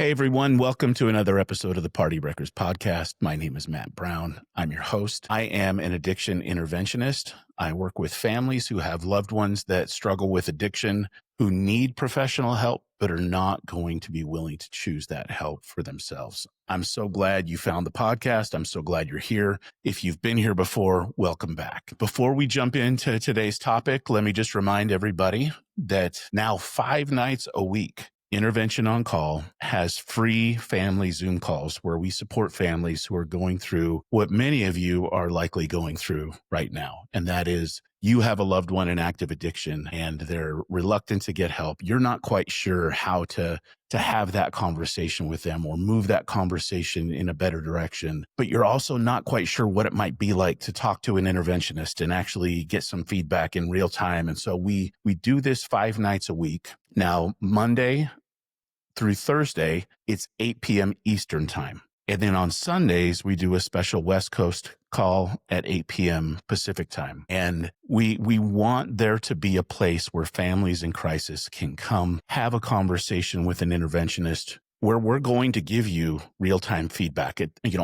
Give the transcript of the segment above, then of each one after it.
Hey everyone, welcome to another episode of the Party Wreckers podcast. My name is Matt Brown. I'm your host. I am an addiction interventionist. I work with families who have loved ones that struggle with addiction, who need professional help, but are not going to be willing to choose that help for themselves. I'm so glad you found the podcast. I'm so glad you're here. If you've been here before, welcome back. Before we jump into today's topic, let me just remind everybody that now 5 nights a week, Intervention on Call has free family Zoom calls where we support families who are going through what many of you are likely going through right now. And that is you have a loved one in active addiction and they're reluctant to get help. You're not quite sure how to have that conversation with them or move that conversation in a better direction. But you're also not quite sure what it might be like to talk to an interventionist and actually get some feedback in real time. And so we do this 5 nights a week. Now, Monday through Thursday, it's 8 p.m. Eastern time. And then on Sundays, we do a special West Coast call at 8 p.m. Pacific time. And we want there to be a place where families in crisis can come have a conversation with an interventionist where we're going to give you real-time feedback.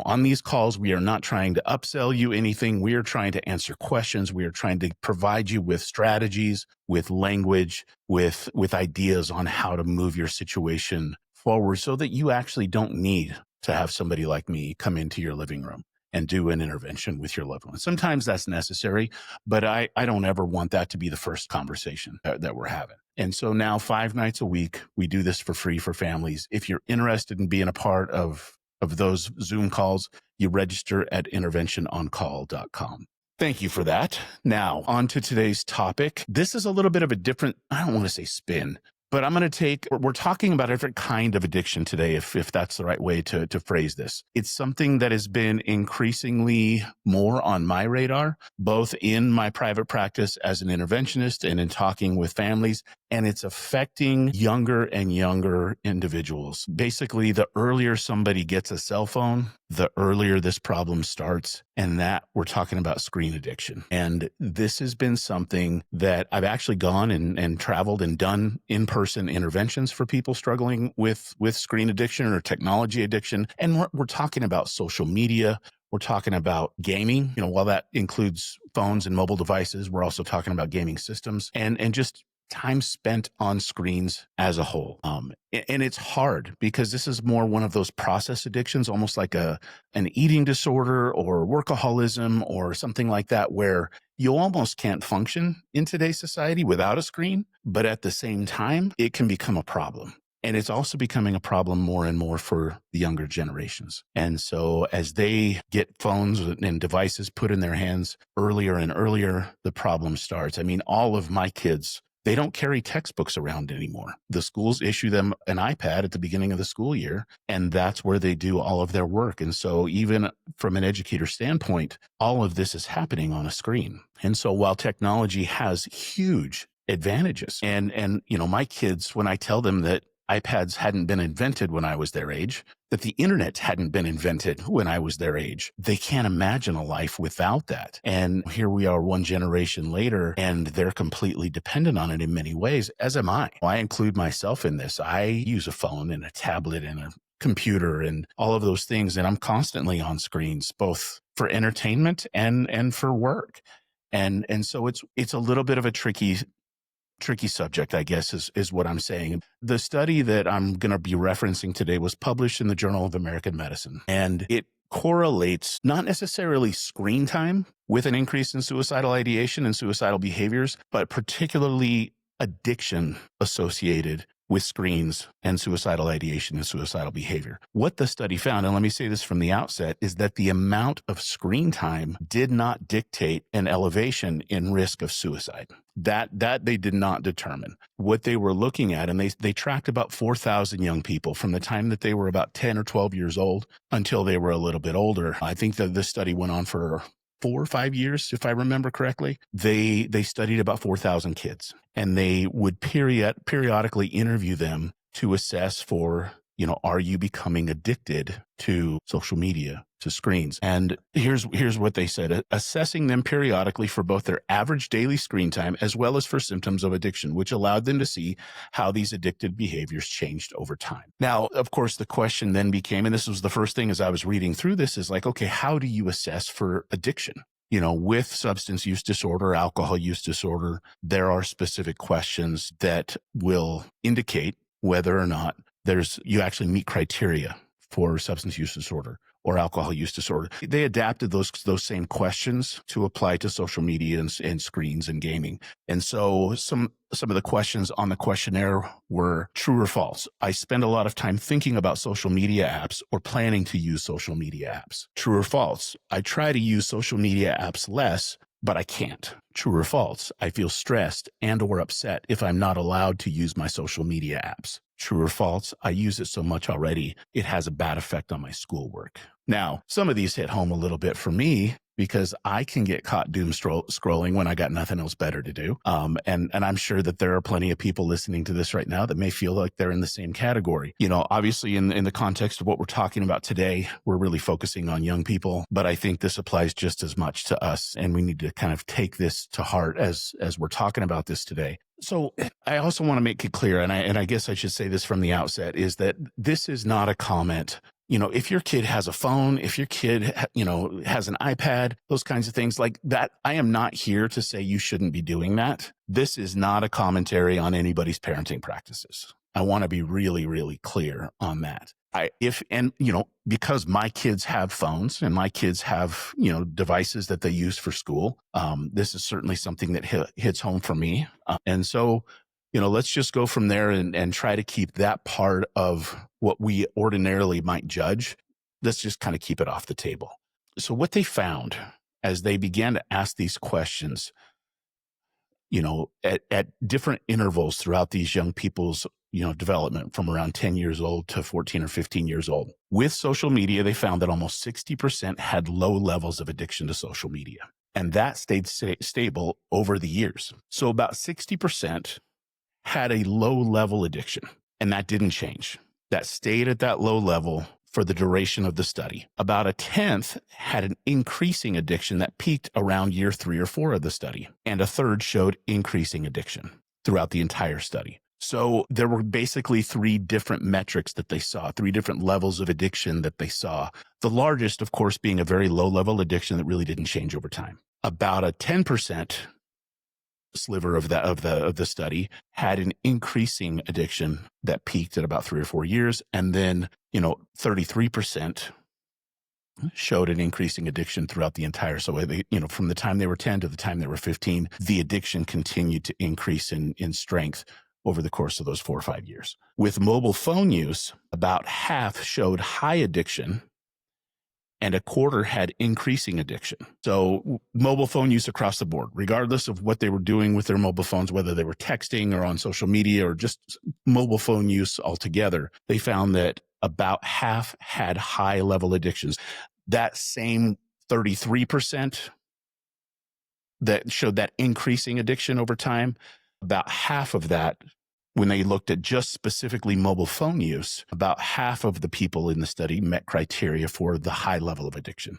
On these calls, we are not trying to upsell you anything. We are trying to answer questions. We are trying to provide you with strategies, with language, with ideas on how to move your situation forward so that you actually don't need to have somebody like me come into your living room and do an intervention with your loved one. Sometimes that's necessary, but I don't ever want that to be the first conversation that we're having. And so now 5 nights a week, we do this for free for families. If you're interested in being a part of those Zoom calls, you register at interventiononcall.com. Thank you for that. Now, on to today's topic. This is a little bit of a different, I don't want to say spin, but we're talking about a different kind of addiction today, if that's the right way to phrase this. It's something that has been increasingly more on my radar, both in my private practice as an interventionist and in talking with families, and it's affecting younger and younger individuals. Basically, the earlier somebody gets a cell phone, the earlier this problem starts, and that we're talking about screen addiction. And this has been something that I've actually gone and traveled and done in-person interventions for people struggling with screen addiction or technology addiction. And we're talking about social media. We're talking about gaming. While that includes phones and mobile devices, we're also talking about gaming systems and just time spent on screens as a whole. And it's hard because this is more one of those process addictions, almost like an eating disorder or workaholism or something like that, where you almost can't function in today's society without a screen. But at the same time, it can become a problem. And it's also becoming a problem more and more for the younger generations. And so as they get phones and devices put in their hands earlier and earlier, the problem starts. I mean, all of my kids, they don't carry textbooks around anymore. The schools issue them an iPad at the beginning of the school year, and that's where they do all of their work. And so even from an educator standpoint, all of this is happening on a screen. And so while technology has huge advantages, and my kids, when I tell them that iPads hadn't been invented when I was their age, that the internet hadn't been invented when I was their age, they can't imagine a life without that. And here we are 1 generation later, and they're completely dependent on it in many ways, as am I. I include myself in this. I use a phone and a tablet and a computer and all of those things, and I'm constantly on screens, both for entertainment and for work. And so it's a little bit of a tricky subject, I guess, is what I'm saying. The study that I'm going to be referencing today was published in the Journal of American Medicine, and it correlates not necessarily screen time with an increase in suicidal ideation and suicidal behaviors, but particularly addiction associated with screens and suicidal ideation and suicidal behavior. What the study found, and let me say this from the outset, is that the amount of screen time did not dictate an elevation in risk of suicide. That they did not determine. What they were looking at, and they tracked about 4,000 young people from the time that they were about 10 or 12 years old until they were a little bit older. I think that this study went on for 4 or 5 years, if I remember correctly. They studied about 4,000 kids, and they would periodically interview them to assess for Are you becoming addicted to social media, to screens? And here's what they said: assessing them periodically for both their average daily screen time as well as for symptoms of addiction, which allowed them to see how these addictive behaviors changed over time. Now, of course, the question then became, and this was the first thing as I was reading through this, is like, okay, how do you assess for addiction? With substance use disorder, alcohol use disorder, there are specific questions that will indicate whether or not you actually meet criteria for substance use disorder or alcohol use disorder. They adapted those same questions to apply to social media and screens and gaming. And so some of the questions on the questionnaire were true or false. I spend a lot of time thinking about social media apps or planning to use social media apps. True or false. I try to use social media apps less, but I can't. True or false. I feel stressed and or upset if I'm not allowed to use my social media apps. True or false. I use it so much already, it has a bad effect on my schoolwork. Now, some of these hit home a little bit for me because I can get caught doom scrolling when I got nothing else better to do. And I'm sure that there are plenty of people listening to this right now that may feel like they're in the same category. Obviously in the context of what we're talking about today, we're really focusing on young people, but I think this applies just as much to us. And we need to kind of take this to heart as we're talking about this today. So I also want to make it clear, and I guess I should say this from the outset, is that this is not a comment. If your kid has a phone, if your kid, has an iPad, those kinds of things like that, I am not here to say you shouldn't be doing that. This is not a commentary on anybody's parenting practices. I want to be really, really clear on that. Because my kids have phones and my kids have, devices that they use for school, this is certainly something that hits home for me. And so, let's just go from there and try to keep that part of what we ordinarily might judge. Let's just kind of keep it off the table. So what they found as they began to ask these questions, at different intervals throughout these young people's, development from around 10 years old to 14 or 15 years old. With social media, they found that almost 60% had low levels of addiction to social media. And that stayed stable over the years. So about 60% had a low level addiction, and that didn't change. That stayed at that low level for the duration of the study. About a tenth had an increasing addiction that peaked around year 3 or 4 of the study, and a third showed increasing addiction throughout the entire study. So there were basically 3 different metrics that they saw, 3 different levels of addiction that they saw. The largest, of course, being a very low level addiction that really didn't change over time. About a 10% sliver of the study had an increasing addiction that peaked at about 3 or 4 years. And then, 33% showed an increasing addiction throughout the entire. So, from the time they were 10 to the time they were 15, the addiction continued to increase in strength over the course of those 4 or 5 years. With mobile phone use, about half showed high addiction and a quarter had increasing addiction. So mobile phone use across the board, regardless of what they were doing with their mobile phones, whether they were texting or on social media or just mobile phone use altogether, they found that about half had high level addictions. That same 33% that showed that increasing addiction over time, about half of that, when they looked at just specifically mobile phone use, about half of the people in the study met criteria for the high level of addiction,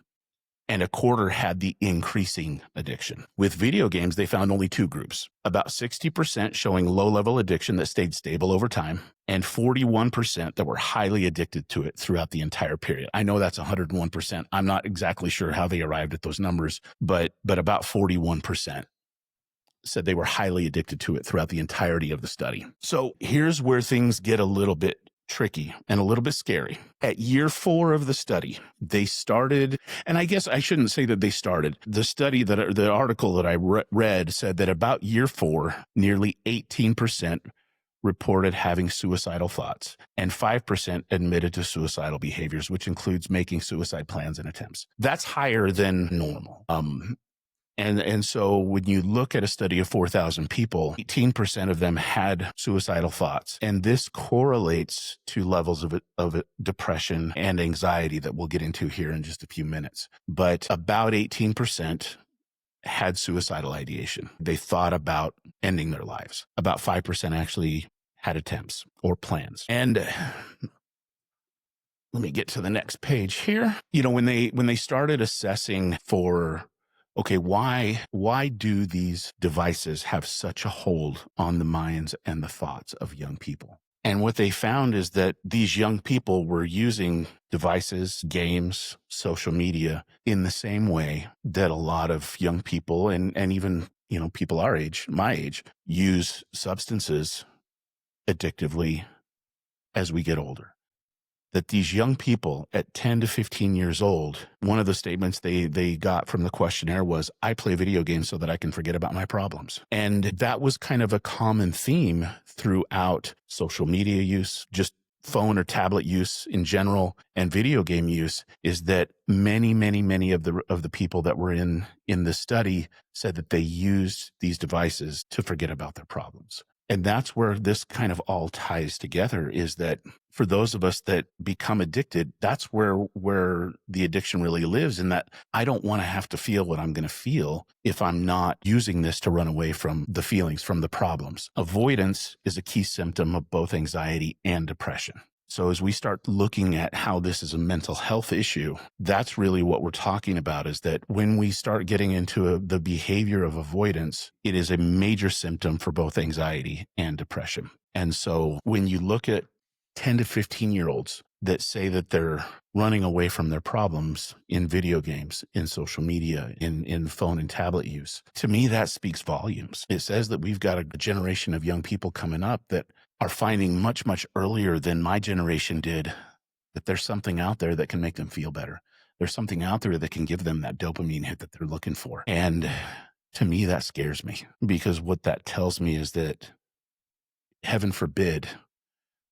and a quarter had the increasing addiction. With video games, they found only 2 groups, about 60% showing low-level addiction that stayed stable over time, and 41% that were highly addicted to it throughout the entire period. I know that's 101%. I'm not exactly sure how they arrived at those numbers, but about 41% said they were highly addicted to it throughout the entirety of the study. So here's where things get a little bit tricky and a little bit scary. At year 4 of the study, they started, and I guess I shouldn't say that they started. The study the article that I read said that about year 4, nearly 18% reported having suicidal thoughts, and 5% admitted to suicidal behaviors, which includes making suicide plans and attempts. That's higher than normal. And so when you look at a study of 4,000 people, 18% of them had suicidal thoughts. And this correlates to levels of depression and anxiety that we'll get into here in just a few minutes. But about 18% had suicidal ideation. They thought about ending their lives. About 5% actually had attempts or plans. And let me get to the next page here. When they started assessing for, okay, why do these devices have such a hold on the minds and the thoughts of young people? And what they found is that these young people were using devices, games, social media in the same way that a lot of young people and even, people our age, my age, use substances addictively as we get older. That these young people at 10 to 15 years old, one of the statements they got from the questionnaire was, I play video games so that I can forget about my problems. And that was kind of a common theme throughout social media use, just phone or tablet use in general, and video game use, is that many of the people that were in this study said that they used these devices to forget about their problems. And that's where this kind of all ties together, is that for those of us that become addicted, that's where the addiction really lives, in that I don't want to have to feel what I'm going to feel if I'm not using this to run away from the feelings, from the problems. Avoidance is a key symptom of both anxiety and depression. So as we start looking at how this is a mental health issue, that's really what we're talking about, is that when we start getting into the behavior of avoidance, it is a major symptom for both anxiety and depression. And so when you look at 10 to 15-year-olds that say that they're running away from their problems in video games, in social media, in phone and tablet use, to me, that speaks volumes. It says that we've got a generation of young people coming up that are finding much earlier than my generation did that there's something out there that can make them feel better. There's something out there that can give them that dopamine hit that they're looking for. And to me, that scares me, because what that tells me is that, heaven forbid,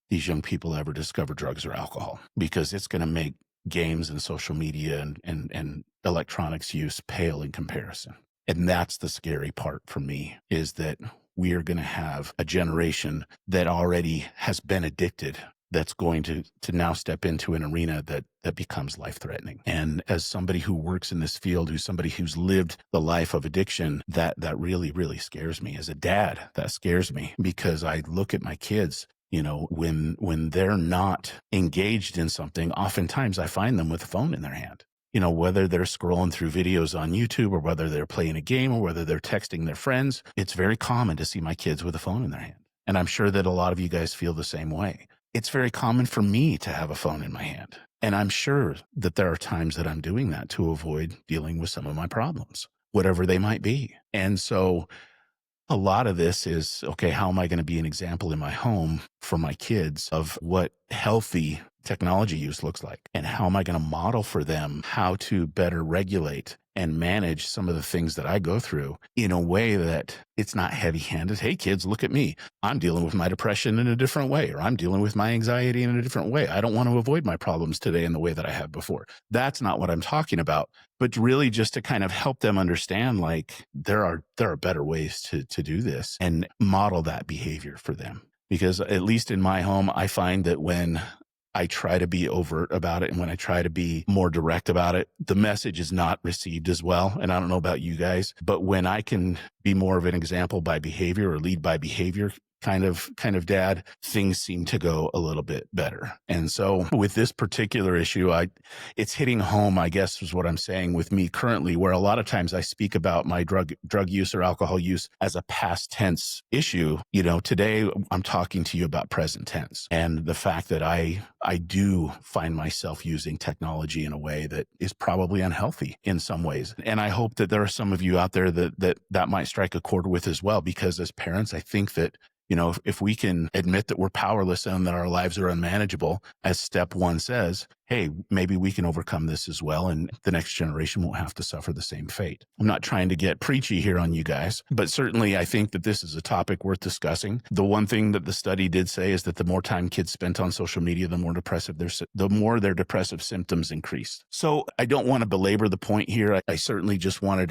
these young people ever discover drugs or alcohol, because it's going to make games and social media and electronics use pale in comparison. And that's the scary part for me, is that we are going to have a generation that already has been addicted, that's going to now step into an arena that becomes life-threatening. And as somebody who works in this field, who's somebody who's lived the life of addiction, that really scares me. As a dad, that scares me, because I look at my kids, when they're not engaged in something, oftentimes I find them with a phone in their hand. Whether they're scrolling through videos on YouTube, or whether they're playing a game, or whether they're texting their friends, it's very common to see my kids with a phone in their hand. And I'm sure that a lot of you guys feel the same way. It's very common for me to have a phone in my hand. And I'm sure that there are times that I'm doing that to avoid dealing with some of my problems, whatever they might be. And so a lot of this is, okay, how am I going to be an example in my home for my kids of what healthy technology use looks like? And how am I going to model for them how to better regulate and manage some of the things that I go through in a way that it's not heavy-handed? Hey, kids, look at me. I'm dealing with my depression in a different way, or I'm dealing with my anxiety in a different way. I don't want to avoid my problems today in the way that I have before. That's not what I'm talking about, but really just to kind of help them understand, like, there are better ways to do this, and model that behavior for them. Because at least in my home, I find that when I try to be overt about it, and when I try to be more direct about it, the message is not received as well. And I don't know about you guys, but when I can be more of an example by behavior, or lead by behavior kind of dad, things seem to go a little bit better. And so with this particular issue, it's hitting home, I guess, is what I'm saying with me currently, where a lot of times I speak about my drug use or alcohol use as a past tense issue. Today I'm talking to you about present tense, and the fact that I do find myself using technology in a way that is probably unhealthy in some ways. And I hope that there are some of you out there that might strike a chord with as well, because as parents, I think that, if we can admit that we're powerless and that our lives are unmanageable, as step one says, hey, maybe we can overcome this as well, and the next generation won't have to suffer the same fate. I'm not trying to get preachy here on you guys, but certainly I think that this is a topic worth discussing. The one thing that the study did say is that the more time kids spent on social media, the more their depressive symptoms increased. So I don't want to belabor the point here. I certainly just wanted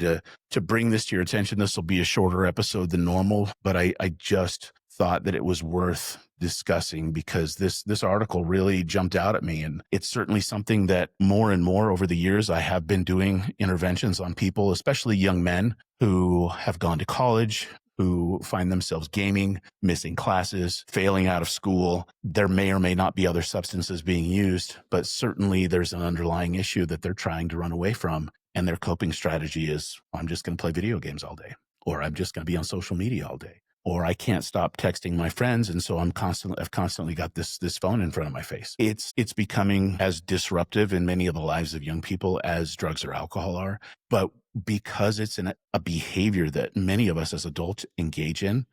to bring this to your attention. This will be a shorter episode than normal, but I just thought that it was worth discussing, because this article really jumped out at me. And it's certainly something that more and more over the years, I have been doing interventions on people, especially young men who have gone to college, who find themselves gaming, missing classes, failing out of school. There may or may not be other substances being used, but certainly there's an underlying issue that they're trying to run away from. And their coping strategy is, I'm just going to play video games all day, or I'm just going to be on social media all day, or I can't stop texting my friends. And so I've constantly got this phone in front of my face. It's becoming as disruptive in many of the lives of young people as drugs or alcohol are. But because it's a behavior that many of us as adults engage in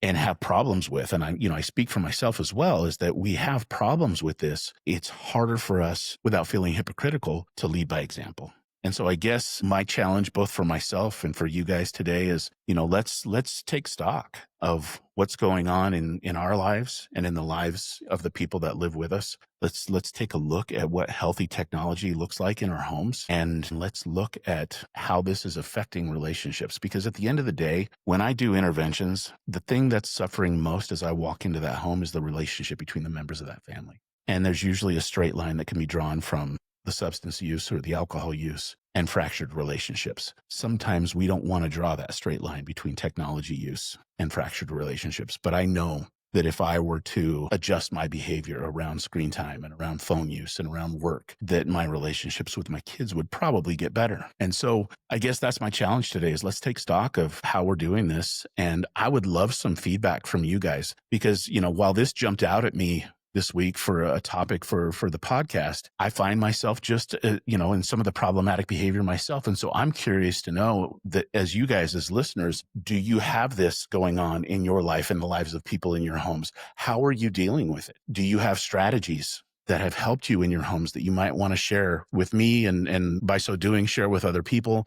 and have problems with, and I speak for myself as well, is that we have problems with this. It's harder for us, without feeling hypocritical, to lead by example. And so I guess my challenge, both for myself and for you guys today, is, let's take stock of what's going on in our lives and in the lives of the people that live with us. Let's take a look at what healthy technology looks like in our homes, and let's look at how this is affecting relationships. Because at the end of the day, when I do interventions, the thing that's suffering most as I walk into that home is the relationship between the members of that family. And there's usually a straight line that can be drawn from the substance use or the alcohol use and fractured relationships. Sometimes we don't want to draw that straight line between technology use and fractured relationships. But I know that if I were to adjust my behavior around screen time and around phone use and around work, that my relationships with my kids would probably get better. And so I guess that's my challenge today, is let's take stock of how we're doing this. And I would love some feedback from you guys, because, while this jumped out at me this week for a topic for the podcast, I find myself just, in some of the problematic behavior myself. And so I'm curious to know that, as you guys, as listeners, do you have this going on in your life and the lives of people in your homes? How are you dealing with it? Do you have strategies that have helped you in your homes that you might want to share with me, and by so doing, share with other people?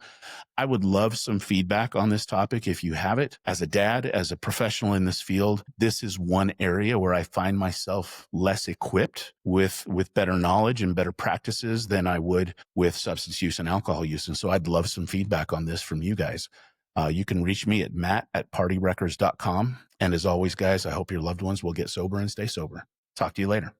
I would love some feedback on this topic if you have it. As a dad, as a professional in this field, this is one area where I find myself less equipped with better knowledge and better practices than I would with substance use and alcohol use. And so I'd love some feedback on this from you guys. You can reach me at matt@partywreckers.com. And as always, guys, I hope your loved ones will get sober and stay sober. Talk to you later.